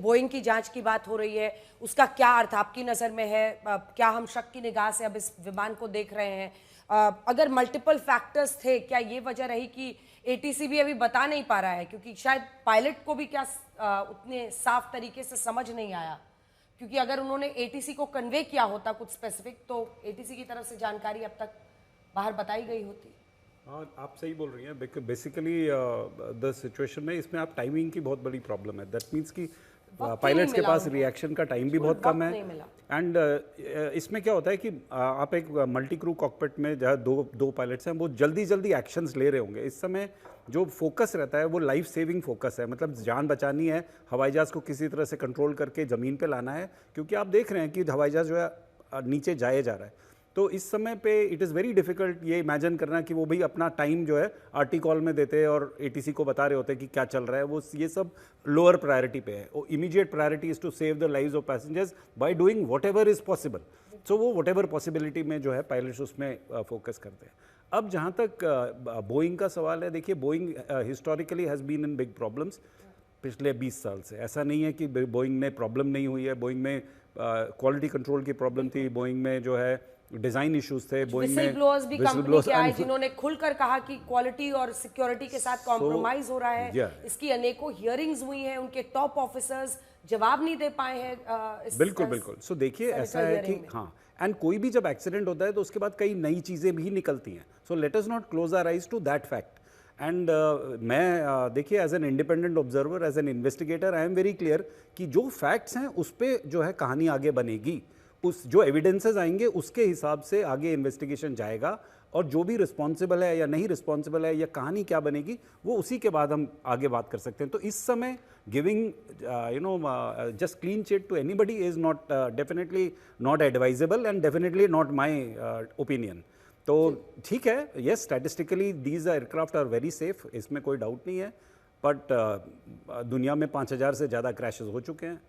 Boeing की जांच की बात हो रही है, उसका क्या अर्थ आपकी नज़र में है? क्या हम शक की निगाह से अब इस विमान को देख रहे हैं? अगर मल्टीपल फैक्टर्स थे, क्या ये वजह रही कि एटीसी भी अभी बता नहीं पा रहा है? क्योंकि शायद पायलट को भी क्या उतने साफ तरीके से समझ नहीं आया, क्योंकि अगर उन्होंने एटीसी को कन्वे किया होता कुछ स्पेसिफिक, तो एटीसी की तरफ से जानकारी अब तक बाहर बताई गई होती। हाँ, आप सही बोल रही हैं। बेसिकली द सिचुएशन में इसमें आप टाइमिंग की बहुत बड़ी प्रॉब्लम है। दैट मीन्स कि पायलट्स के पास रिएक्शन का टाइम भी बहुत कम है। एंड इसमें क्या होता है कि आप एक मल्टी क्रू कॉकपिट में जहाँ दो पायलट्स हैं, वो जल्दी जल्दी एक्शंस ले रहे होंगे। इस समय जो फोकस रहता है वो लाइफ सेविंग फोकस है, मतलब जान बचानी है, हवाई जहाज़ को किसी तरह से कंट्रोल करके ज़मीन पे लाना है, क्योंकि आप देख रहे हैं कि हवाई जहाज़ जो है नीचे जाए जा रहा है। तो इस समय पे इट इज़ वेरी डिफिकल्ट ये इमेजिन करना कि वो भी अपना टाइम जो है आरटी कॉल में देते और एटीसी को बता रहे होते कि क्या चल रहा है। वो ये सब लोअर प्रायोरिटी पे है। वो immediate priority is to save the lives of passengers by doing whatever is possible. So वो वॉट एवर पॉसिबिलिटी में जो है पायलट्स उसमें फोकस करते हैं। अब जहाँ तक बोइंग का सवाल है, देखिए Boeing historically has been in big problems पिछले 20 साल से। ऐसा नहीं है कि बोइंग में प्रॉब्लम नहीं हुई है। बोइंग में क्वालिटी कंट्रोल की प्रॉब्लम थी, बोइंग में जो है डिजाइन इश्यूज थे, बोइंग में ब्लोअर्स भी कंपनी के आए जिन्होंने खुलकर कहा कि क्वालिटी और सिक्योरिटी के साथ कॉम्प्रोमाइज हो रहा है। इसकी अनेकों हियरिंग्स हुई हैं, उनके टॉप ऑफिसर्स जवाब नहीं दे पाए हैं। बिल्कुल बिल्कुल। सो देखिए ऐसा है कि हाँ, एंड कोई भी जब एक्सीडेंट होता है तो उसके बाद कई नई चीज़ें भी निकलती हैं। So let us not close our eyes to that fact. And मैं देखिए as an independent observer, as an investigator, I am very clear कि जो फैक्ट्स हैं उस पर जो है कहानी आगे बनेगी। उस जो एविडेंसेस आएंगे उसके हिसाब से आगे इन्वेस्टिगेशन जाएगा, और जो भी रिस्पॉन्सिबल है या नहीं रिस्पॉन्सिबल है या कहानी क्या बनेगी वो उसी के बाद हम आगे बात कर सकते हैं। तो इस समय giving just clean chit to anybody is not definitely not advisable and definitely not my opinion. तो ठीक है, yes, statistically these aircraft are very safe, इसमें कोई डाउट नहीं है, बट दुनिया में 5000 से ज़्यादा क्रैशेस हो चुके हैं।